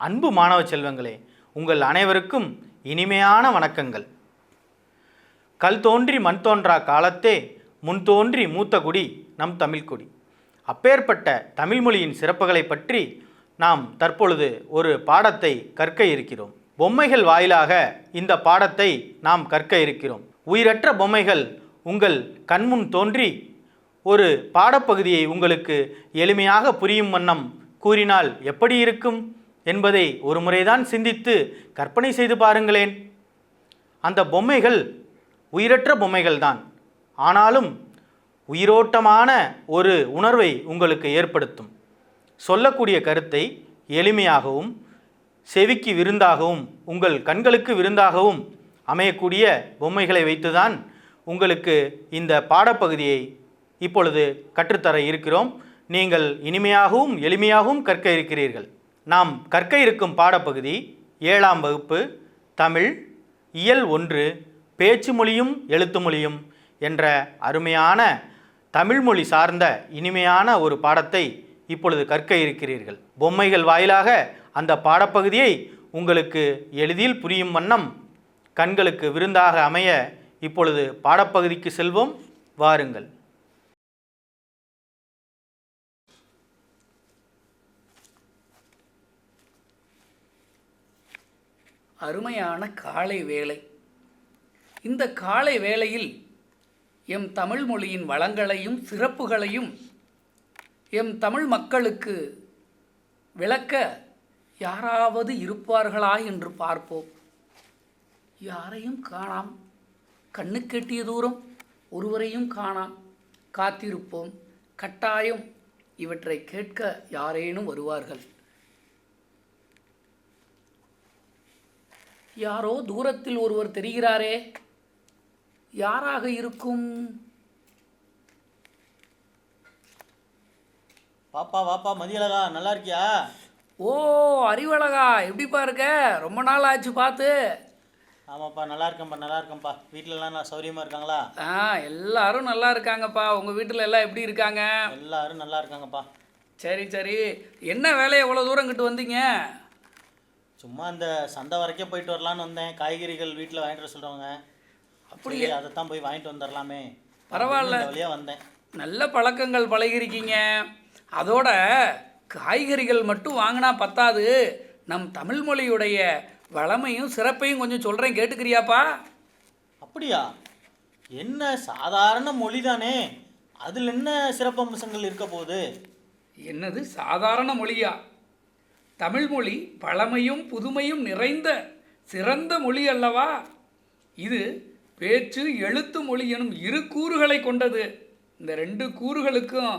அன்பு மாணவ செல்வங்களே, உங்கள் அனைவருக்கும் இனிமையான வணக்கங்கள். கல் தோன்றி மண் தோன்றா காலத்தே முன் தோன்றி மூத்த குடி நம் தமிழ்குடி. அப்பேற்பட்ட தமிழ்மொழியின் சிறப்புகளை பற்றி நாம் தற்பொழுது ஒரு பாடத்தை கற்க இருக்கிறோம். பொம்மைகள் வாயிலாக இந்த பாடத்தை நாம் கற்க இருக்கிறோம். உயிரற்ற பொம்மைகள் உங்கள் கண்முன் தோன்றி ஒரு பாடப்பகுதியை உங்களுக்கு எளிமையாக புரியும் வண்ணம் கூறினால் எப்படி இருக்கும் என்பதை ஒரு முறைதான் சிந்தித்து கற்பனை செய்து பாருங்களேன். அந்த பொம்மைகள் உயிரற்ற பொம்மைகள் தான், ஆனாலும் உயிரோட்டமான ஒரு உணர்வை உங்களுக்கு ஏற்படுத்தும். சொல்லக்கூடிய கருத்தை எளிமையாகவும் செவிக்கு விருந்தாகவும் உங்கள் கண்களுக்கு விருந்தாகவும் அமையக்கூடிய பொம்மைகளை வைத்துதான் உங்களுக்கு இந்த பாடப்பகுதியை இப்பொழுது கற்றுத்தர இருக்கிறோம். நீங்கள் இனிமையாகவும் எளிமையாகவும் கற்க இருக்கிறீர்கள். நாம் கற்க இருக்கும் பாடப்பகுதி 7ஆம் வகுப்பு தமிழ் இயல் 1 பேச்சு மொழியும் எழுத்து மொழியும் என்ற அருமையான தமிழ்மொழி சார்ந்த இனிமையான ஒரு பாடத்தை இப்பொழுது கற்க இருக்கிறீர்கள். பொம்மைகள் வாயிலாக அந்த பாடப்பகுதியை உங்களுக்கு எளிதில் புரியும் வண்ணம் கண்களுக்கு விருந்தாக அமைய இப்பொழுது பாடப்பகுதிக்கு செல்வோம். வாருங்கள். அருமையான காலை வேளை. இந்த காலை வேளையில் எம் தமிழ் மொழியின் வளங்களையும் சிறப்புகளையும் எம் தமிழ் மக்களுக்கு விளக்க யாராவது இருப்பார்களா என்று பார்ப்போம். யாரையும் காணாம். கண்ணுக்கெட்டிய தூரம் ஒருவரையும் காணாம். காத்திருப்போம். கட்டாயம் இவற்றை கேட்க யாரேனும் வருவார்கள். யாரோ தூரத்தில் ஒருவர் தெரிகிறாரே, யாராக இருக்கும்? பாப்பா வாப்பா, மதியழகா, நல்லா இருக்கியா? ஓ அறிவழகா, எப்படிப்பா இருக்க? ரொம்ப நாள் ஆச்சு பார்த்து. ஆமாப்பா, நல்லா இருக்கேன்ப்பா. வீட்டிலலாம் நான் சௌரியமாக இருக்காங்களா? எல்லாரும் நல்லா இருக்காங்கப்பா. உங்கள் வீட்டில் எல்லாம் எப்படி இருக்காங்க? எல்லாரும் நல்லா இருக்காங்கப்பா. சரி, என்ன வேலையை எவ்வளோ தூரம் கிட்ட வந்தீங்க? சும்மா இந்த சந்தை வரைக்கும் போயிட்டு வரலான்னு வந்தேன். காய்கறிகள் வீட்டில் வாங்கிட்டு வர சொல்கிறவங்க. அப்படியே அதைத்தான் போய் வாங்கிட்டு வந்துடலாமே. பரவாயில்ல, வழியாக வந்தேன். நல்ல பழக்கங்கள் பழகிருக்கீங்க. அதோட காய்கறிகள் மட்டும் வாங்கினா பத்தாது, நம் தமிழ் மொழியுடைய வளமையும் சிறப்பையும் கொஞ்சம் சொல்கிறேன், கேட்டுக்கிறியாப்பா? அப்படியா? என்ன சாதாரண மொழி தானே, அதில் என்ன சிறப்பம்சங்கள் இருக்க போகுது? என்னது சாதாரண மொழியா? தமிழ்மொழி பழமையும் புதுமையும் நிறைந்த சிறந்த மொழி அல்லவா? இது பேச்சு எழுத்து மொழி எனும் 2 கூறுகளை கொண்டது. இந்த 2 கூறுகளுக்கும்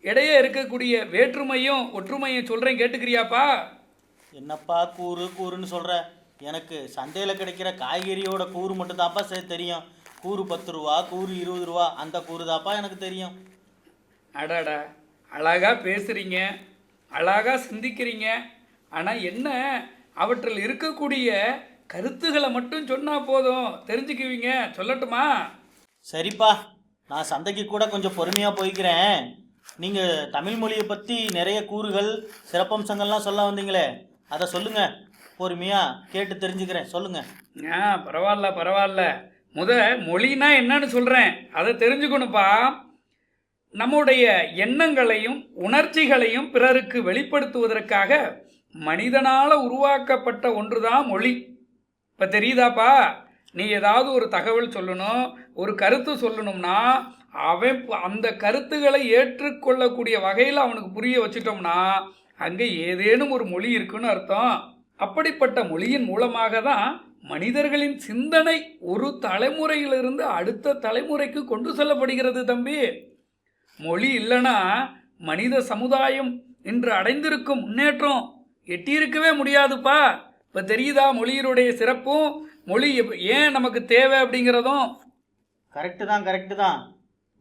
இடையே இருக்கக்கூடிய வேற்றுமையும் ஒற்றுமையும் சொல்கிறேன், கேட்டுக்கிறியாப்பா? என்னப்பா கூறுன்னு சொல்கிற? எனக்கு சந்தையில் கிடைக்கிற காய்கறியோட கூறு மட்டும் தான்ப்பா தெரியும். கூறு 10 ரூபா, கூறு 20 ரூபா, அந்த கூறு தான்ப்பா எனக்கு தெரியும். அடாடா, அழகாக பேசுகிறீங்க, அழகாக சிந்திக்கிறீங்க. ஆனால் என்ன, அவற்றில் இருக்கக்கூடிய கருத்துக்களை மட்டும் சொன்னால் போதும், தெரிஞ்சுக்குவீங்க. சொல்லட்டுமா? சரிப்பா, நான் சந்தைக்கு கூட கொஞ்சம் பொறுமையாக போய்க்கிறேன். நீங்கள் தமிழ் மொழியை பற்றி நிறைய கூறுகள் சிறப்பம்சங்கள்லாம் சொல்ல வந்தீங்களே, அதை சொல்லுங்கள். பொறுமையாக கேட்டு தெரிஞ்சுக்கிறேன், சொல்லுங்கள். பரவாயில்ல. மொழினா என்னன்னு சொல்கிறேன், அதை தெரிஞ்சுக்கணுப்பா. நம்முடைய எண்ணங்களையும் உணர்ச்சிகளையும் பிறருக்கு வெளிப்படுத்துவதற்காக மனிதனால் உருவாக்கப்பட்ட ஒன்றுதான் மொழி. இப்போ தெரியுதாப்பா? நீ ஏதாவது ஒரு தகவல் சொல்லணும், ஒரு கருத்து சொல்லணும்னா அவன் அந்த கருத்துக்களை ஏற்றுக்கொள்ளக்கூடிய வகையில் அவனுக்கு புரிய வச்சிட்டோம்னா அங்கே ஏதேனும் ஒரு மொழி இருக்குன்னு அர்த்தம். அப்படிப்பட்ட மொழியின் மூலமாக தான் மனிதர்களின் சிந்தனை ஒரு தலைமுறையிலிருந்து அடுத்த தலைமுறைக்கு கொண்டு செல்லப்படுகிறது தம்பி. மொழி இல்லைன்னா மனித சமுதாயம் இன்று அடைந்திருக்கும் முன்னேற்றம் எட்டியிருக்கவே முடியாதுப்பா. இப்போ தெரியுதா மொழியினுடைய சிறப்பும், மொழி ஏன் நமக்கு தேவை அப்படிங்கிறதும்? கரெக்டு தான்.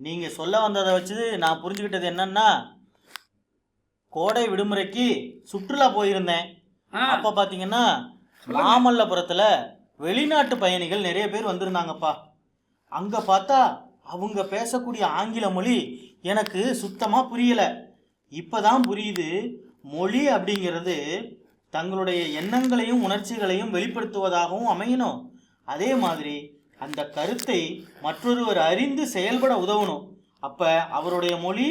நீங்கள் சொல்ல வந்ததை வச்சு நான் புரிஞ்சுக்கிட்டது என்னன்னா, கோடை விடுமுறைக்கு சுற்றுலா போயிருந்தேன். அப்போ பார்த்தீங்கன்னா மாமல்லபுரத்தில் வெளிநாட்டு பயணிகள் நிறைய பேர் வந்திருந்தாங்கப்பா. அங்கே பார்த்தா அவங்க பேசக்கூடிய ஆங்கில மொழி எனக்கு சுத்தமாக புரியலை. இப்போ தான் புரியுது, மொழி அப்படிங்கிறது தங்களுடைய எண்ணங்களையும் உணர்ச்சிகளையும் வெளிப்படுத்துவதாகவும் அமையணும். அதே மாதிரி அந்த கருத்தை மற்றொருவர் அறிந்து செயல்பட உதவணும். அப்போ அவருடைய மொழி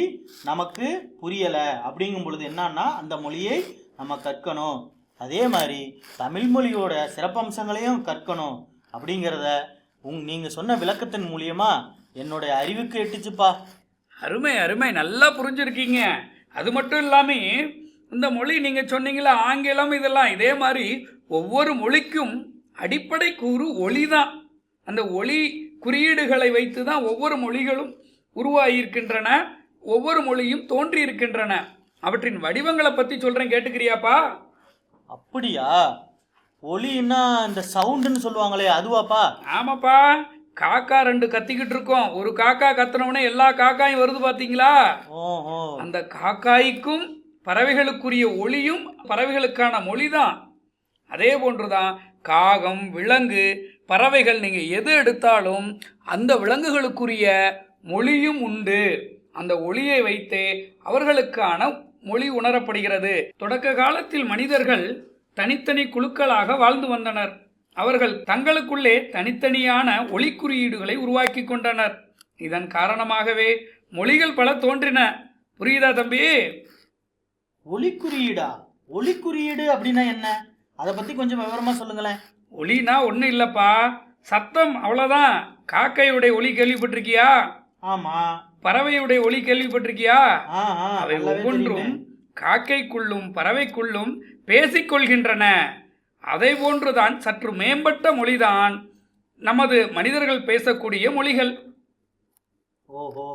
நமக்கு புரியலை அப்படிங்கும் பொழுது என்னன்னா அந்த மொழியை நம்ம கற்கணும். அதே மாதிரி தமிழ் மொழியோட சிறப்பம்சங்களையும் கற்கணும் அப்படிங்கிறத நீங்கள் சொன்ன விளக்கத்தின் மூலியமா என்னுடைய அறிவுக்கு எட்டுச்சுப்பா. அருமை அருமை, நல்லா புரிஞ்சிருக்கீங்க. அது மட்டும் இல்லாமல் இந்த மொழி நீங்கள் சொன்னீங்களா ஆங்கிலம் இதெல்லாம், இதே மாதிரி ஒவ்வொரு மொழிக்கும் அடிப்படை கூறு ஒளி தான். அந்த ஒளி குறியீடுகளை வைத்து தான் ஒவ்வொரு மொழிகளும் உருவாகியிருக்கின்றன, ஒவ்வொரு மொழியும் தோன்றி இருக்கின்றன. அவற்றின் வடிவங்களை பற்றி சொல்கிறேன், கேட்டுக்கிறியாப்பா? அப்படியா? ஒலின்னா இந்த சவுண்டுன்னு சொல்லுவாங்களே அதுவாப்பா? ஆமாப்பா, காக்கா ரெண்டு கத்திக்கிட்டு இருக்கோம். ஒரு காக்கா கத்தினவுடனே எல்லா காக்காயும் வருது பார்த்தீங்களா? ஓஹோ. அந்த காக்காய்க்கும் பறவைகளுக்குரிய ஒளியும் பறவைகளுக்கான மொழி தான். அதே போன்றுதான் காகம், விலங்கு, பறவைகள், நீங்கள் எது எடுத்தாலும் அந்த விலங்குகளுக்குரிய மொழியும் உண்டு. அந்த ஒளியை வைத்தே அவர்களுக்கான மொழி உணரப்படுகிறது. தொடக்க காலத்தில் மனிதர்கள் தனித்தனி குழுக்களாக வாழ்ந்து வந்தனர். அவர்கள் தங்களுக்குள்ளே தனித்தனியான ஒளி குறியீடுகளை உருவாக்கி கொண்டனர். இதன் காரணமாகவே மொழிகள் பல தோன்றின. புரியுதா தம்பி? ஒளி குறியீடா? ஒளி குறியீடு அப்படின்னா என்ன? அதை பற்றி கொஞ்சம் விவரமாக சொல்லுங்களேன். ஒளினா ஒன்றும் இல்லைப்பா, சத்தம், அவ்வளோதான். காக்கையுடைய ஒளி கேள்விப்பட்டிருக்கியா? ஆமாம். பறவையுடைய ஒளி கேள்விப்பட்டிருக்கியா? அவை ஒவ்வொன்றும் தெரியுமே. காக்கைக்குள்ளும் பறவைக்குள்ளும் பேசிக்கொள்கின்றன. அதை போன்றுதான் சற்று மேம்பட்ட மொழிதான் நமது மனிதர்கள் பேசக்கூடிய மொழிகள். ஓஹோ,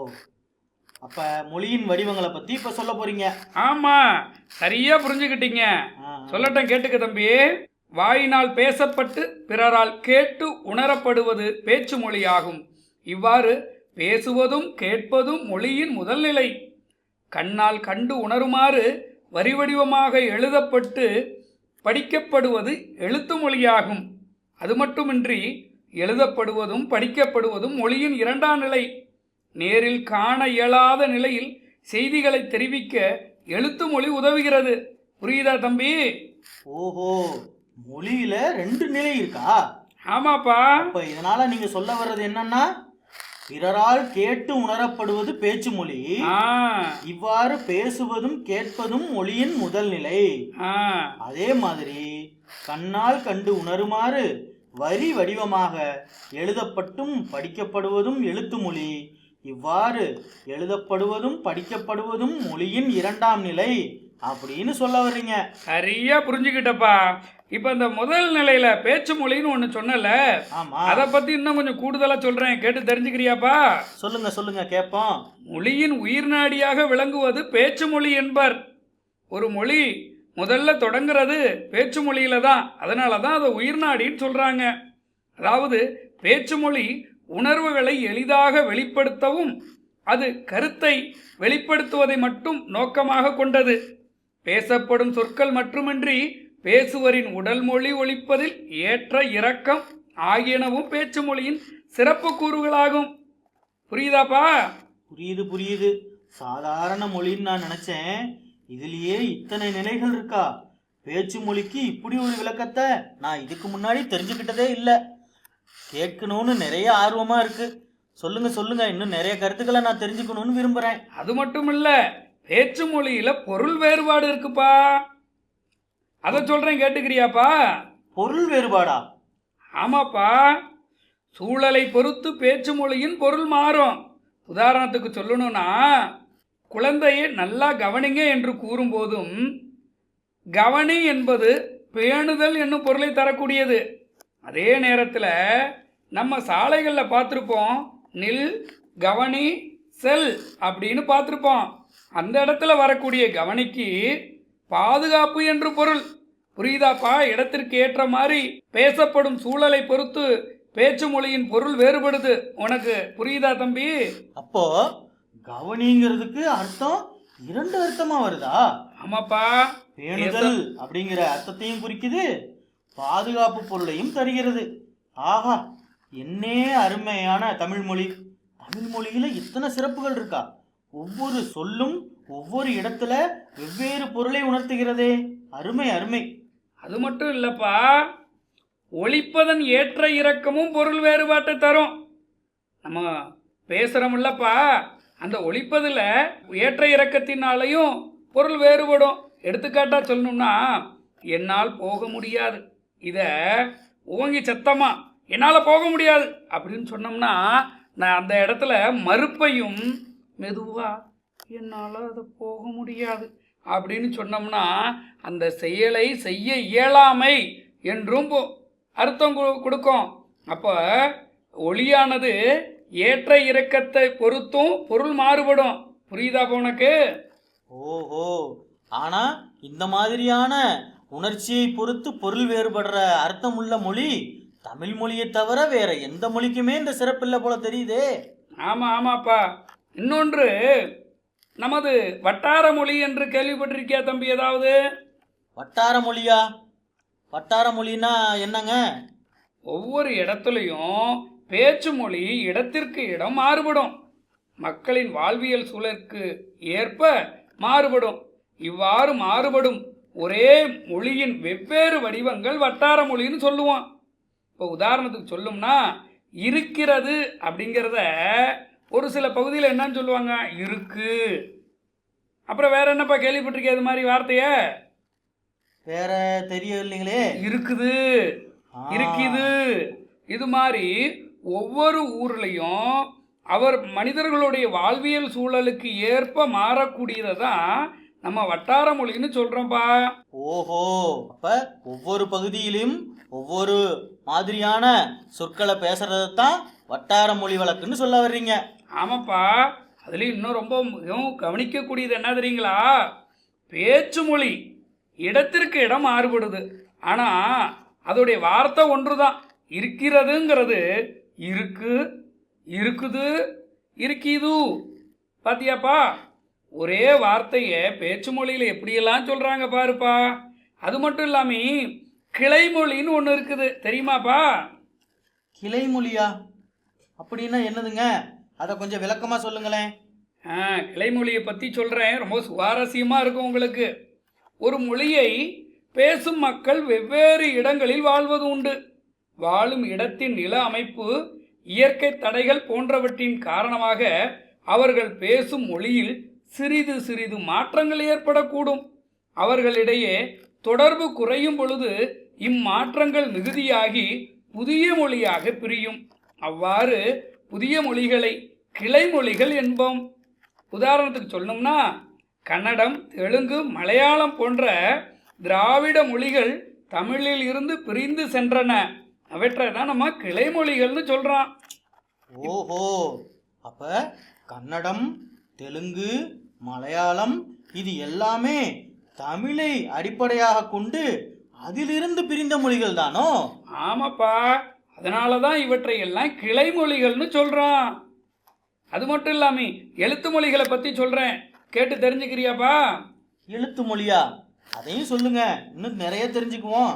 அப்ப மொழியின் வடிவங்களை பத்தி இப்ப சொல்ல போறீங்க? ஆமா, சரியா புரிஞ்சுக்கிட்டீங்க. சொல்லட்டும், கேட்டுக்க தம்பி. வாயினால் பேசப்பட்டு பிறரால் கேட்டு உணரப்படுவது பேச்சு மொழியாகும். இவ்வாறு பேசுவதும் கேட்பதும் மொழியின் முதல் நிலை. கண்ணால் கண்டு உணருமாறு வரி வடிவமாக எழுதப்பட்டு படிக்கப்படுவது எழுத்து மொழியாகும். அது மட்டுமின்றி எழுதப்படுவதும் படிக்கப்படுவதும் மொழியின் இரண்டாம் நிலை. நேரில் காண இயலாத நிலையில் செய்திகளை தெரிவிக்க எழுத்து மொழி உதவுகிறது. புரியுதா தம்பி? ஓஹோ, மொழியில ரெண்டு நிலை இருக்கா? ஆமாப்பா. அப்ப இதனால நீங்க சொல்ல வர்றது என்னன்னா, பிறரால் கேட்டு உணரப்படுவது பேச்சு மொழி, இவ்வாறு பேசுவதும் கேட்பதும் மொழியின் முதல் நிலை. அதே மாதிரி கண்ணால் கண்டு உணருமாறு வரி வடிவமாக எழுதப்பட்டும் படிக்கப்படுவதும் எழுத்து மொழி, இவ்வாறு எழுதப்படுவதும் படிக்கப்படுவதும் மொழியின் இரண்டாம் நிலை அப்படின்னு சொல்ல வர்றீங்க. சரியா புரிஞ்சுக்கிட்டப்பா. இப்ப இந்த முதல் நிலையில பேச்சு மொழின்னு ஒண்ணு சொன்னல, அத பத்தி இன்னும் கொஞ்சம் கூடுதலா சொல்றேன், கேட்டு தெரிஞ்சுக்கிறியாப்பா? சொல்லுங்க சொல்லுங்க, கேட்போம். மொழியின் உயிர் நாடியாக விளங்குவது பேச்சு மொழி என்பர். ஒரு மொழி முதல்ல தொடங்குறது பேச்சு மொழியில தான். அதனால தான் அதை உயிர் நாடின்னு சொல்றாங்க. அதாவது பேச்சு மொழி உணர்வுகளை எளிதாக வெளிப்படுத்தவும் அது கருத்தை வெளிப்படுத்துவதை மட்டும் நோக்கமாக கொண்டது. பேசப்படும் சொற்கள் மட்டுமின்றி பேசுவரின் உடல் மொழி ஒலிப்பதில் ஏற்ற இறக்கம் ஆகியனவும் பேச்சு மொழியின் சிறப்பு கூறுகளாகும். புரியுதாப்பா? புரியுது புரியுது. சாதாரண மொழின்னு நான் நினைச்சேன், இதுலயே இத்தனை நிலைகள் இருக்கா? பேச்சு மொழிக்கு இப்படி ஒரு விளக்கத்தை நான் இதுக்கு முன்னாடி தெரிஞ்சுக்கிட்டதே இல்லை. கேட்கணும்னு நிறைய ஆர்வமா இருக்கு. சொல்லுங்க சொல்லுங்க, இன்னும் நிறைய கருத்துக்களை நான் தெரிஞ்சுக்கணும்னு விரும்புறேன். அது மட்டும் இல்ல, பேச்சு மொழியில பொருள் வேறுபாடு இருக்குப்பா. அதை சொல்றேன், கேட்டுக்கிறியாப்பா? பொருள் வேறுபாடா? ஆமாப்பா. சூழலை பொறுத்து பேச்சு மொழியின் பொருள் மாறும். உதாரணத்துக்கு சொல்லணும்னா, குழந்தையை நல்லா கவனிங்க என்று கூறும்போதும் கவனி என்பது பேணுதல் என்னும் பொருளை தரக்கூடியது. அதே நேரத்தில் நம்ம சாலைகளில் பார்த்துருப்போம், நில், கவனி, செல் அப்படின்னு பார்த்துருப்போம். அந்த இடத்துல வரக்கூடிய கவனிக்கு பாதுகாப்பு என்று பொருள். புரியுதாப்பா? இடத்திற்கு ஏற்ற மாதிரி பேசப்படும் சூழலை பொறுத்து பேச்சு மொழியின் பொருள் வேறுபடுது. உனக்கு புரியுதா தம்பி? அப்போ கவனிங்கிறதுக்கு அர்த்தம் இரண்டு அர்த்தமா வருதா? ஆமாப்பா. பேணுதல் அப்படிங்கிற அர்த்தத்தையும் குறிக்குது, பாதுகாப்பு பொருளையும் தருகிறது. ஆஹா, என்னே அருமையான தமிழ் மொழி. தமிழ் மொழியில இத்தனை சிறப்புகள் இருக்கா? ஒவ்வொரு சொல்லும் ஒவ்வொரு இடத்துல வெவ்வேறு பொருளை உணர்த்துகிறதே. அருமை அருமை. அது மட்டும் இல்லப்பா, ஒழிப்பதன் ஏற்ற இறக்கமும் பொருள் வேறுபாட்டை தரும். நம்ம பேசுகிறோம்லப்பா, அந்த ஒழிப்பதில் ஏற்ற இறக்கத்தினாலையும் பொருள் வேறுபடும். எடுத்துக்காட்டா சொல்லணும்னா, என்னால் போக முடியாது, இதை ஓங்கி சத்தமா என்னால் போக முடியாது அப்படின்னு சொன்னோம்னா, நான் அந்த இடத்துல மறுப்பையும் மெதுவா என்னால் அதை போக முடியாது அப்படின்னு சொன்னோம்னா அந்த செயலை செய்ய இயலாமை என்றும் அர்த்தம் கொடுக்கும். அப்போ ஒளியானது ஏற்ற இறக்கத்தை பொறுத்தும் பொருள் மாறுபடும். புரியுதா உனக்கு? ஓஹோ, ஆனா இந்த மாதிரியான உணர்ச்சியை பொறுத்து பொருள் வேறுபடுற அர்த்தமுள்ள மொழி தமிழ் மொழியை தவிர வேற எந்த மொழிக்குமே இந்த சிறப்பில்லை போல தெரியுதே. ஆமாப்பா. இன்னொன்று, நமது வட்டார மொழி என்று கேள்விப்பட்டிருக்கியா தம்பி? ஏதாவது வட்டார மொழியா? வட்டார மொழின்னா என்னங்க? ஒவ்வொரு இடத்துலையும் பேச்சு மொழி இடத்திற்கு இடம் மாறுபடும். மக்களின் வாழ்வியல் சூழலுக்கு ஏற்ப மாறுபடும். இவ்வாறு மாறுபடும் ஒரே மொழியின் வெவ்வேறு வடிவங்கள் வட்டார மொழின்னு சொல்லுவோம். இப்போ உதாரணத்துக்கு சொல்லும்னா, இருக்கிறது அப்படிங்கிறத ஒரு சில பகுதியில் என்னன்னு சொல்லுவாங்க, இருக்கு. அப்புறம் வேற என்னப்பா கேள்விப்பட்டிருக்கேன் இது மாதிரி வார்த்தைய? வேற தெரியலைங்களே. இருக்குது, இருக்குது. இது மாதிரி ஒவ்வொரு ஊர்லையும் அவர் மனிதர்களுடைய வாழ்வியல் சூழலுக்கு ஏற்ப மாறக்கூடியதை தான் நம்ம வட்டார மொழின்னு சொல்றோம்ப்பா. ஓஹோ, அப்ப ஒவ்வொரு பகுதியிலும் ஒவ்வொரு மாதிரியான சொற்களை பேசுறதான் வட்டார மொழி வழக்குன்னு சொல்ல வர்றீங்க. ஆமாப்பா. அதுலேயும் இன்னும் ரொம்ப மிகவும் கவனிக்கக்கூடியது என்ன தெரியுங்களா? பேச்சு மொழி இடத்திற்கு இடம் மாறுபடுது, ஆனால் அதோடைய வார்த்தை ஒன்று தான். இருக்கிறதுங்கிறது இருக்கு, இருக்குது, இருக்கிது. பாத்தியாப்பா? ஒரே வார்த்தையை பேச்சு மொழியில் எப்படியெல்லாம் சொல்கிறாங்க பாருப்பா. அது மட்டும் இல்லாமல் கிளைமொழின்னு ஒன்று இருக்குது, தெரியுமாப்பா? கிளைமொழியா? அப்படின்னா என்னதுங்க? அதை கொஞ்சம் விளக்கமாக சொல்லுங்களேன். கிளைமொழியை பற்றி சொல்கிறேன், ரொம்ப சுவாரஸ்யமாக இருக்கும் உங்களுக்கு. ஒரு மொழியை பேசும் மக்கள் வெவ்வேறு இடங்களில் வாழ்வது உண்டு. வாழும் இடத்தின் நில அமைப்பு, இயற்கை தடைகள் போன்றவற்றின் காரணமாக அவர்கள் பேசும் மொழியில் சிறிது சிறிது மாற்றங்கள் ஏற்படக்கூடும். அவர்களிடையே தொடர்பு குறையும் பொழுது இம்மாற்றங்கள் மிகுதியாகி புதிய மொழியாக பிரியும். அவ்வாறு புதிய மொழிகளை கிளைமொழிகள் என்போம். உதாரணத்துக்கு சொல்லணும்னா, கன்னடம், தெலுங்கு, மலையாளம் போன்ற திராவிட மொழிகள் தமிழில் இருந்து பிரிந்து சென்றன. அவற்றை தான் நம்ம கிளைமொழிகள்னு சொல்கிறோம். ஓஹோ, அப்ப கன்னடம், தெலுங்கு, மலையாளம் இது எல்லாமே தமிழை அடிப்படையாக கொண்டு அதிலிருந்து பிரிந்த மொழிகள் தானோ? ஆமாப்பா, அதனால தான் இவற்றை எல்லாம் கிளைமொழிகள்னு சொல்கிறோம். அது மட்டும் இல்லாமல் எழுத்து மொழிகளை பற்றி சொல்கிறேன், கேட்டு தெரிஞ்சுக்கிறியாப்பா? எழுத்து மொழியா? அதையும் சொல்லுங்க, இன்னும் நிறைய தெரிஞ்சுக்குவோம்.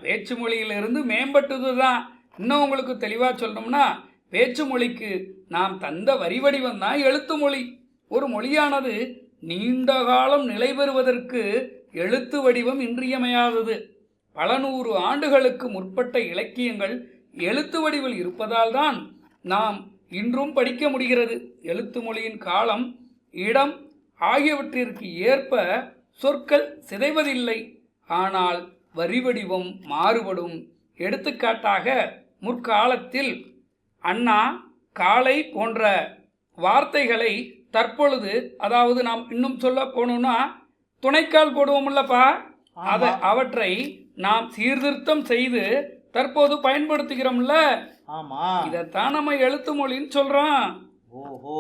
பேச்சு மொழியிலிருந்து மேம்பட்டது தான். இன்னும் உங்களுக்கு தெளிவாக சொல்லணும்னா, பேச்சு மொழிக்கு நாம் தந்த வரி வடிவம் தான் எழுத்து மொழி. ஒரு மொழியானது நீண்ட காலம் நிலை பெறுவதற்கு எழுத்து வடிவம் இன்றியமையாதது. பல நூறு ஆண்டுகளுக்கு முற்பட்ட இலக்கியங்கள் எழுத்து வடிவில் இருப்பதால் தான் நாம் இன்றும் படிக்க முடிகிறது. எழுத்து மொழியின் காலம், இடம் ஆகியவற்றிற்கு ஏற்ப சொற்கள் சிதைவதில்லை, ஆனால் வரி வடிவம் மாறுபடும். எடுத்துக்காட்டாக, முற்காலத்தில் அண்ணா, காலை போன்ற வார்த்தைகளை தற்பொழுது, அதாவது நாம் இன்னும் சொல்ல போனோம்னா துணைக்கால் போடுவோம்லப்பா, அவற்றை நாம் சீர்திருத்தம் செய்து தற்போது பயன்படுத்துகிறோம்ல. ஆமா, இதைத்தான் நம்ம எழுத்து மொழின்னு சொல்றோம். ஓஹோ,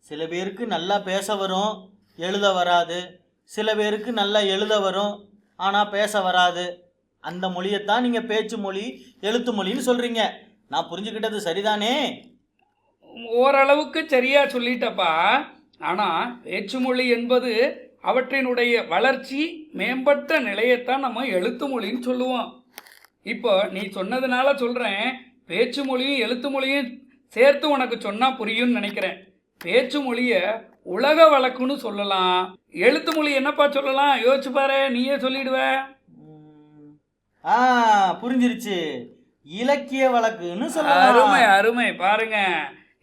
சில பேருக்கு நல்லா பேச வரும், எழுத வராது. சில பேருக்கு நல்லா எழுத வரும், ஆனால் பேச வராது. அந்த மொழியைத்தான் நீங்கள் பேச்சு மொழி, எழுத்து மொழின்னு சொல்கிறீங்க. நான் புரிஞ்சுக்கிட்டது சரிதானே? ஓரளவுக்கு சரியா சொல்லிட்டப்பா. ஆனால் பேச்சு மொழி என்பது அவற்றினுடைய வளர்ச்சி, மேம்பட்ட நிலையத்தான் நம்ம எழுத்து மொழின்னு சொல்லுவோம். இப்போ நீ சொன்னதுனால சொல்கிறேன், பேச்சு மொழியும் எழுத்து மொழியும் சேர்த்து உனக்கு சொன்னால் புரியும்னு நினைக்கிறேன். பேச்சு மொழியை உலக வழக்குன்னு சொல்லலாம், எழுத்து மொழி என்னப்பா சொல்லலாம்? யோசிச்சு பாரு, நீயே சொல்லிடுவ. ஆ, புரிஞ்சிருச்சு. இலக்கிய வழக்குன்னு சொல்லலாம். அருமை அருமை. பாருங்க,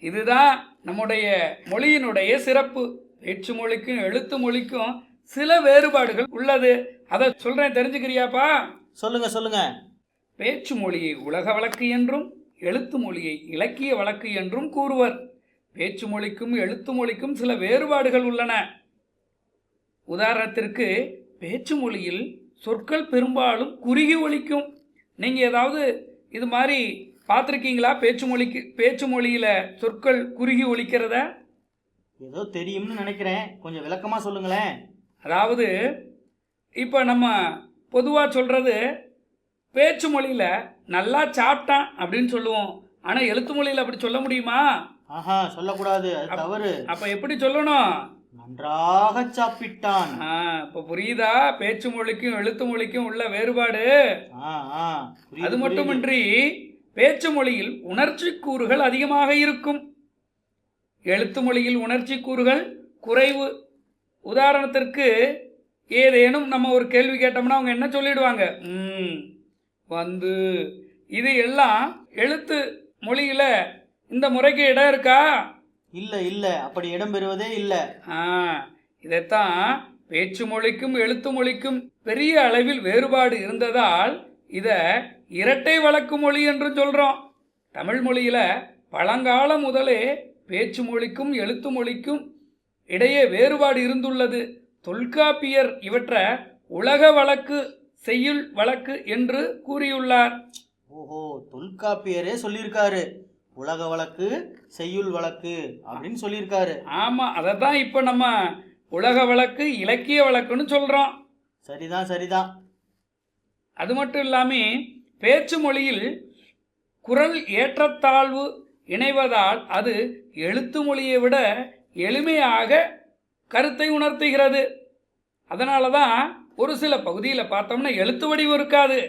இதுதான் நம்முடைய மொழியினுடைய சிறப்பு. பேச்சு மொழிக்கும் எழுத்து மொழிக்கும் சில வேறுபாடுகள் உள்ளது. அதை சொல்றேன், தெரிஞ்சுக்கிறியாப்பா? சொல்லுங்க சொல்லுங்க. பேச்சு மொழியை உலக வழக்கு என்றும் எழுத்து மொழியை இலக்கிய வழக்கு என்றும் கூறுவர். பேச்சு மொழிக்கும் எழுத்து மொழிக்கும் சில வேறுபாடுகள் உள்ளன. உதாரணத்திற்கு, பேச்சு மொழியில் சொற்கள் பெரும்பாலும் குறுகி ஒலிக்கும். நீங்கள் ஏதாவது இது மாதிரி பார்த்துருக்கீங்களா? பேச்சு மொழியில் சொற்கள் குறுகி ஒலிக்கிறத? ஏதோ தெரியும்னு நினைக்கிறேன், கொஞ்சம் விளக்கமாக சொல்லுங்களேன். அதாவது இப்போ நம்ம பொதுவாக சொல்கிறது, பேச்சு மொழியில் நல்லா சாப்பிட்டான் அப்படின்னு சொல்லுவோம். ஆனால் எழுத்து மொழியில் அப்படி சொல்ல முடியுமா? ஆஹா, சொல்லக்கூடாது, அது தவறு. அப்போ எப்படி சொல்லணும்? நன்றாக சாப்பிட்டான். இப்போ புரியுதா பேச்சு மொழிக்கும் எழுத்து மொழிக்கும் உள்ள வேறுபாடு? ஆ, ஆ, புரியுது, அது மட்டுமின்றி புரியுது. பேச்சு மொழியில் உணர்ச்சி கூறுகள் அதிகமாக இருக்கும், எழுத்து மொழியில் உணர்ச்சி கூறுகள் குறைவு. உதாரணத்திற்கு, ஏதேனும் நம்ம ஒரு கேள்வி கேட்டோம்னா அவங்க என்ன சொல்லிடுவாங்க? வந்து. இது எல்லாம் எழுத்து மொழியில இந்த முறைக்கு இடம் இருக்கா? இல்லை இல்லை, அப்படி இடம்பெறுவதே இல்லை. இதைத்தான் பேச்சு மொழிக்கும் எழுத்து மொழிக்கும் பெரிய அளவில் வேறுபாடு இருந்ததால் இதை இரட்டை வழக்கு மொழி என்று சொல்கிறோம். தமிழ் மொழியில் பழங்காலம் முதலே பேச்சு மொழிக்கும் எழுத்து மொழிக்கும் இடையே வேறுபாடு இருந்துள்ளது. தொல்காப்பியர் இவற்றை உலக வழக்கு, செய்யுள் வழக்கு என்று கூறியுள்ளார். ஓஹோ, தொல்காப்பியரே சொல்லியிருக்காரு உலக வழக்கு, செய்யுள் வழக்கு அப்படின்னு சொல்லியிருக்காரு. ஆமாம், அதை தான் இப்போ நம்ம உலக வழக்கு, இலக்கிய வழக்குன்னு சொல்கிறோம். சரிதான் சரிதான். அது மட்டும் இல்லாமல் பேச்சு மொழியில் குரல் ஏற்றத்தாழ்வு இணைவதால் அது எழுத்து மொழியை விட எளிமையாக கருத்தை உணர்த்துகிறது. அதனால தான் ஒரு சில பகுதியில் பார்த்தோம்னா எழுத்து வடிவு இருக்காது,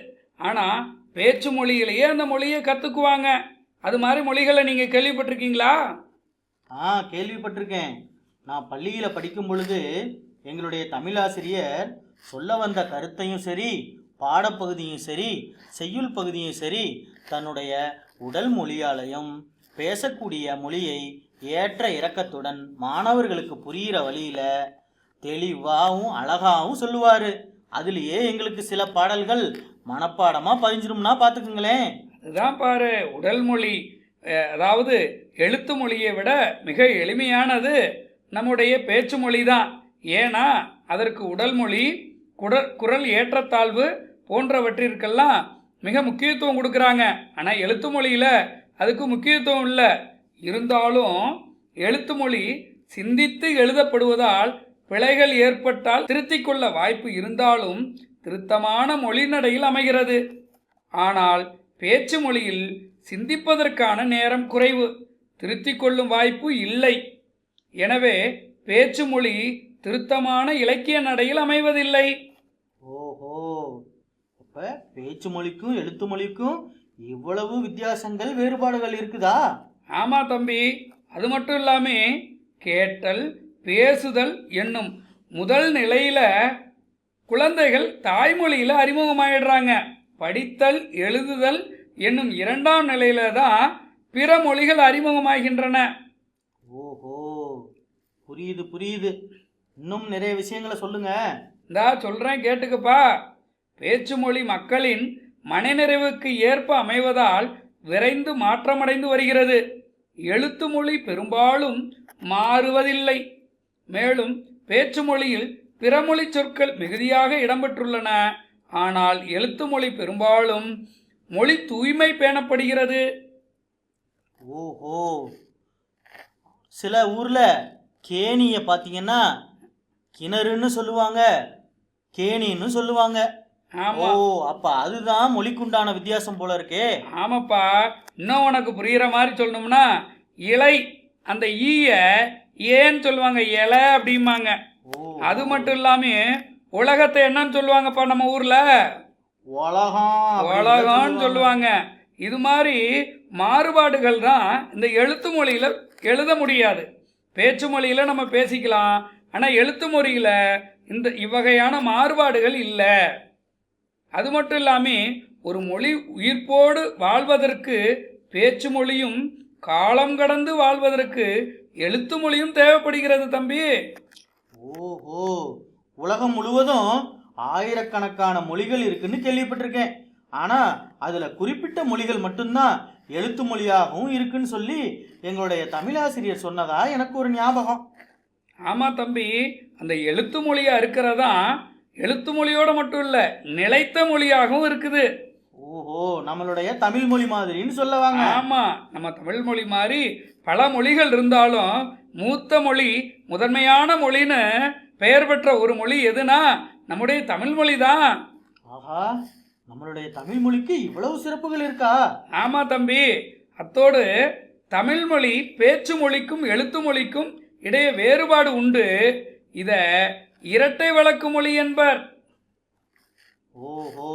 ஆனால் பேச்சு மொழியிலேயே அந்த மொழியை கற்றுக்குவாங்க. அது மாதிரி மொழிகளை நீங்கள் கேள்விப்பட்டிருக்கீங்களா? கேள்விப்பட்டிருக்கேன். நான் பள்ளியில் படிக்கும் பொழுது எங்களுடைய தமிழாசிரியர் சொல்ல வந்த கருத்தையும் சரி, பாடப்பகுதியும் சரி, செய்யுள் பகுதியும் சரி, தன்னுடைய உடல் மொழியாலையும் பேசக்கூடிய மொழியை ஏற்ற இறக்கத்துடன் மாணவர்களுக்கு புரிகிற வழியில் தெளிவாகவும் அழகாகவும் சொல்லுவார். அதுலேயே எங்களுக்கு சில பாடல்கள் மனப்பாடமாக பதிஞ்சிரும்னா பார்த்துக்குங்களேன். அதுதான் பாரு, உடல் மொழி, அதாவது எழுத்து மொழியை விட மிக எளிமையானது நம்முடைய பேச்சு மொழி தான். ஏன்னா அதற்கு உடல் மொழி, குரல் ஏற்றத்தாழ்வு போன்றவற்றிற்கெல்லாம் மிக முக்கியத்துவம் கொடுக்குறாங்க. ஆனால் எழுத்து மொழியில் அதுக்கு முக்கியத்துவம் இல்லை. இருந்தாலும் எழுத்து மொழி சிந்தித்து எழுதப்படுவதால் பிழைகள் ஏற்பட்டால் திருத்திக் கொள்ள வாய்ப்பு இருந்தாலும் திருத்தமான மொழிநடையில் அமைகிறது. ஆனால் பேச்சு மொழியில் சிந்திப்பதற்கான நேரம் குறைவு, திருத்திக் கொள்ளும் வாய்ப்பு இல்லை. எனவே பேச்சு மொழி திருத்தமான இலக்கிய நடையில் அமைவதில்லை. ஓஹோ, அப்போ பேச்சு மொழிக்கும் எழுத்து மொழிக்கும் இவ்வளவு வித்தியாசங்கள், வேறுபாடுகள் இருக்குதா? ஆமாம் தம்பி. அது மட்டும் இல்லாமல் கேட்டல், பேசுதல் என்னும் முதல் நிலையில் குழந்தைகள் தாய்மொழியில் அறிமுகமாயிடுறாங்க. படித்தல், எழுதுதல் என்னும் இரண்டாம் நிலையில தான் பிற மொழிகள் அறிமுகமாகின்றன. ஓஹோ, புரியுது புரியுது. இன்னும் நிறைய விஷயங்களை சொல்லுங்க. இந்தா சொல்கிறேன், கேட்டுக்கப்பா. பேச்சு மொழி மக்களின் மனநிறைவுக்கு ஏற்ப அமைவதால் விரைந்து மாற்றமடைந்து வருகிறது. எழுத்து மொழி பெரும்பாலும் மாறுவதில்லை. மேலும் பேச்சு மொழியில் பிறமொழி சொற்கள் மிகுதியாக இடம்பெற்றுள்ளன. ஆனால் எழுத்து மொழி பெரும்பாலும் மொழி தூய்மை பேணப்படுகிறது. ஓஹோ, சில ஊரில் கேணியை பார்த்தீங்கன்னா கிணறுன்னு சொல்லுவாங்க, கேணின்னு சொல்லுவாங்க. ஓ, அப்ப அதுதான் மொழிக்குண்டான வித்தியாசம் போல இருக்கே. ஆமாப்பா. இன்னும் உனக்கு புரிகிற மாதிரி சொல்லணும்னா, இலை, அந்த ஈய ஏன்னு சொல்லுவாங்க, இலை அப்படிம்பாங்க. அது மட்டும் இல்லாம உலகத்தை என்னன்னு சொல்லுவாங்கப்பா நம்ம ஊர்ல? உலகம்னு சொல்லுவாங்க. இது மாதிரி மாறுபாடுகள் தான் இந்த எழுத்து மொழியில எழுத முடியாது. பேச்சு மொழியில நம்ம பேசிக்கலாம், ஆனால் எழுத்து மொழியில இவ்வகையான மாறுபாடுகள் இல்லை. அது மட்டும் இல்லாமல் ஒரு மொழி உயிர்ப்போடு வாழ்வதற்கு பேச்சு மொழியும், காலம் கடந்து வாழ்வதற்கு எழுத்து மொழியும் தேவைப்படுகிறது தம்பி. ஓஹோ, உலகம் முழுவதும் ஆயிரக்கணக்கான மொழிகள் இருக்குன்னு கேள்விப்பட்டிருக்கேன். ஆனால் அதில் குறிப்பிட்ட மொழிகள் மட்டும்தான் எழுத்து மொழியாகவும் இருக்குன்னு சொல்லி எங்களுடைய தமிழாசிரியர் சொன்னதா எனக்கு ஒரு ஞாபகம். ஆமாம் தம்பி, அந்த எழுத்து மொழியாக இருக்கிறதா எழுத்து மொழியோடு மட்டும் இல்லை, நிலைத்த மொழியாகவும் இருக்குது. ஓஹோ, நம்மளுடைய தமிழ் மொழி மாதிரின்னு சொல்லவாங்க. ஆமாம், நம்ம தமிழ் மொழி மாதிரி பல மொழிகள் இருந்தாலும் மூத்த மொழி, முதன்மையான மொழின்னு பெயர் பெற்ற ஒரு மொழி எதுனா நம்முடைய தமிழ் மொழி தான். ஆஹா, நம்மளுடைய தமிழ் மொழிக்கு இவ்வளவு சிறப்புகள் இருக்கா? ஆமாம் தம்பி, அத்தோடு தமிழ் மொழி பேச்சு மொழிக்கும் எழுத்து மொழிக்கும் இடையே வேறுபாடு உண்டு. இதை இரட்டை வழக்கு மொழி என்பர். ஓஹோ,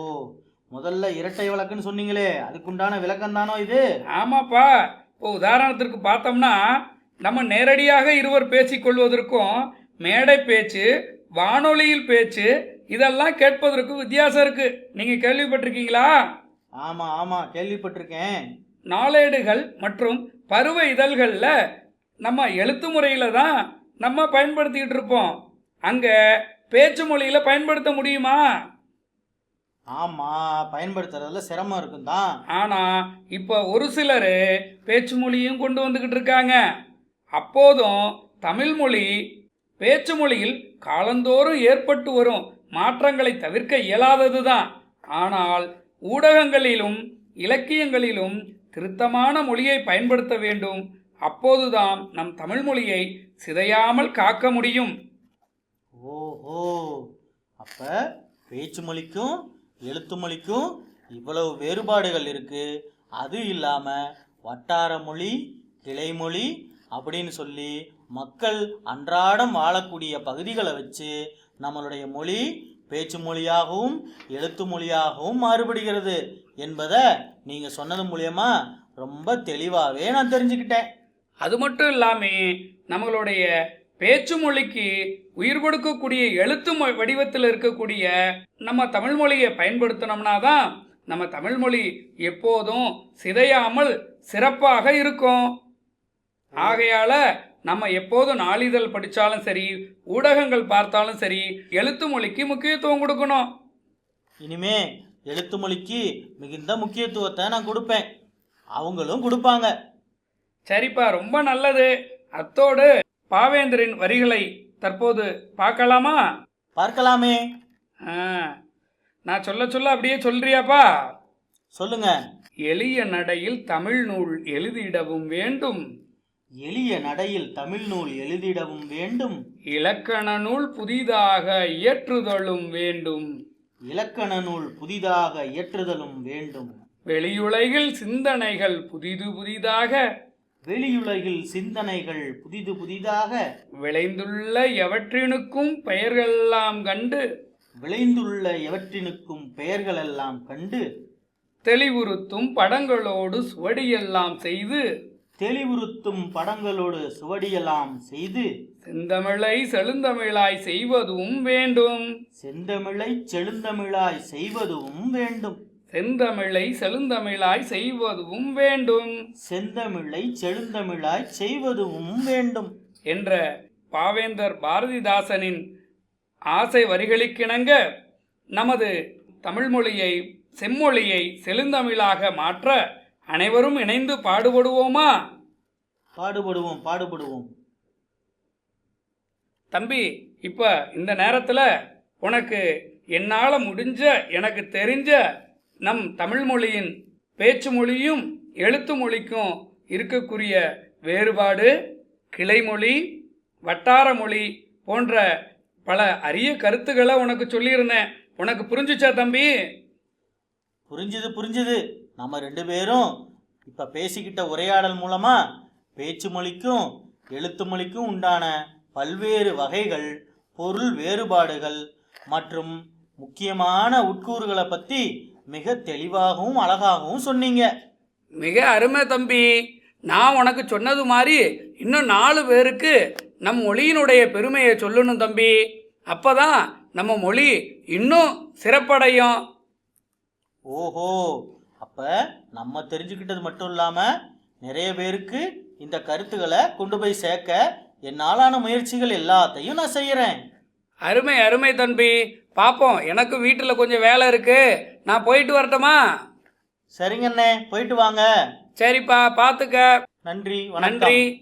முதல்ல இரட்டை வழக்குன்னு சொன்னீங்களே, அதுக்குண்டான விளக்கம் தானோ இது? ஆமாப்பா, இப்போ உதாரணத்திற்கு பார்த்தோம்னா நம்ம நேரடியாக இருவர் பேசிக்கொள்வதற்கும் மேடை பேச்சு, வானொலியில் பேச்சு இதெல்லாம் கேட்பதற்கும் வித்தியாசம் இருக்கு. நீங்கள் கேள்விப்பட்டிருக்கீங்களா? ஆமாம் ஆமாம், கேள்விப்பட்டிருக்கேன். நாளேடுகள் மற்றும் பருவ இதழ்களில் நம்ம எழுத்து முறையில் தான் நம்ம பயன்படுத்திக்கிட்டு இருப்போம். அங்கே பேச்சு மொழியில் பயன்படுத்த முடியுமா? ஆமாம், பயன்படுத்துறதுல சிரமம் இருக்கும் தான். ஆனால் இப்போ ஒரு சிலர் பேச்சு மொழியும் கொண்டு வந்துக்கிட்டு இருக்காங்க. அப்போதும் தமிழ் மொழி பேச்சு மொழியில் காலந்தோறும் ஏற்பட்டு வரும் மாற்றங்களை தவிர்க்க இயலாதது தான். ஆனால் ஊடகங்களிலும் இலக்கியங்களிலும் திருத்தமான மொழியை பயன்படுத்த வேண்டும். அப்போதுதான் நம் தமிழ் மொழியை சிதையாமல் காக்க முடியும். ஓஹோ, அப்ப பேச்சு மொழிக்கும் எழுத்து மொழிக்கும் இவ்வளவு வேறுபாடுகள் இருக்கு. அது இல்லாம வட்டார மொழி, கிளைமொழி அப்படின்னு சொல்லி மக்கள் அன்றாடம் வாழக்கூடிய பகுதிகளை வச்சு நம்மளுடைய மொழி பேச்சு மொழியாகவும் எழுத்து மொழியாகவும் மாறுபடுகிறது என்பதை நீங்க சொன்னது மூலியமா ரொம்ப தெளிவாகவே நான் தெரிஞ்சுக்கிட்டேன். அது மட்டும் இல்லாமல் நம்மளுடைய பேச்சு மொழிக்கு உயிர் கொடுக்கக்கூடிய எழுத்து வடிவத்தில் இருக்கக்கூடிய நம்ம தமிழ் மொழியை பயன்படுத்தினோம்னா தான் நம்ம தமிழ் மொழி எப்போதும் சிதையாமல் சிறப்பாக இருக்கும். ஆகையால நம்ம எப்போதும் நாளிதழ் படித்தாலும் சரி, ஊடகங்கள் பார்த்தாலும் சரி, எழுத்து மொழிக்கு முக்கியத்துவம் கொடுக்கணும். இனிமே எழுத்து மொழிக்கு மிகுந்த முக்கியத்துவத்தை நான் கொடுப்பேன், அவங்களும் கொடுப்பாங்க. சரிப்பா, ரொம்ப நல்லது. அத்தோடு பாவேந்தரின் வரிகளை தற்போது பார்க்கலாமா? பார்க்கலாமே. நான் சொல்ல சொல்ல அப்படியே சொல்றியாப்பா? சொல்லுங்க. எளிய நடையில் தமிழ் நூல் எழுதிடவும் வேண்டும், எளிய நடையில் தமிழ் நூல் எழுதிடவும் வேண்டும், இலக்கண நூல் புதிதாக இயற்றுதலும் வேண்டும், இலக்கண நூல் புதிதாக இயற்றுதலும் வேண்டும், வெளியுலகில் சிந்தனைகள் புதிது புதிதாக, வெளியுலகில் சிந்தனைகள் புதிது புதிதாக விளைந்துள்ள எவற்றினுக்கும் பெயர்களெல்லாம் கண்டு, விளைந்துள்ள எவற்றினுக்கும் பெயர்களெல்லாம் கண்டு, தெளிவுறுத்தும் படங்களோடு சுவடியெல்லாம் செய்து, தெளிவுறுத்தும் படங்களோடு சுவடியெல்லாம் செய்து, செந்தமிழை செழுந்தமிழாய் செய்வதும் வேண்டும், செந்தமிழை செழுந்தமிழாய் செய்வதும் வேண்டும், செந்தமிழை செழுந்தமிழாய் செய்வதும் வேண்டும், செந்தமிழை செழுந்தமிழாய் செய்வதும் வேண்டும் என்ற பாவேந்தர் பாரதிதாசனின் ஆசை வரிகளுக்கிணங்க நமது தமிழ் மொழியை, செம்மொழியை செழுந்தமிழாக மாற்ற அனைவரும் இணைந்து பாடுபடுவோமா? பாடுபடுவோம் பாடுபடுவோம். தம்பி, இப்போ இந்த நேரத்தில் உனக்கு என்னால் முடிஞ்ச, எனக்கு தெரிஞ்ச நம் தமிழ் மொழியின் பேச்சு மொழியும் எழுத்து மொழிக்கும் இருக்கக்கூடிய வேறுபாடு, கிளைமொழி, வட்டார மொழி போன்ற பல அரிய கருத்துக்களை உனக்கு சொல்லியிருந்தேன். உனக்கு புரிஞ்சுச்சா தம்பி? புரிஞ்சுது. நம்ம ரெண்டு பேரும் இப்போ பேசிக்கிட்ட உரையாடல் மூலமா பேச்சு மொழிக்கும் எழுத்து மொழிக்கும் உண்டான பல்வேறு வகைகள், பொருள் வேறுபாடுகள் மற்றும் முக்கியமான உட்கூறுகளை பற்றி மிக தெளிவாகவும் அழகாகவும் சொன்னீங்க. மிக அருமை தம்பி. நான் உனக்கு சொன்னது மாதிரி இன்னும் 4 பேருக்கு நம் மொழியினுடைய பெருமையை சொல்லணும் தம்பி. அப்போ தான் நம்ம மொழி இன்னும் சிறப்படையும். ஓஹோ, அப்போ நம்ம தெரிஞ்சுக்கிட்டது மட்டும் இல்லாமல் நிறைய பேருக்கு இந்த கருத்துக்களை கொண்டு போய் சேர்க்க என்னாலான முயற்சிகள் எல்லாத்தையும் நான் செய்கிறேன். அருமை அருமை தம்பி. பார்ப்போம், எனக்கு வீட்டில் கொஞ்சம் வேலை இருக்கு, நான் போயிட்டு வரட்டுமா? சரிங்கண்ணே, போயிட்டு வாங்க. சரிப்பா, பார்த்துக்க. நன்றி, வணக்கம். நன்றி.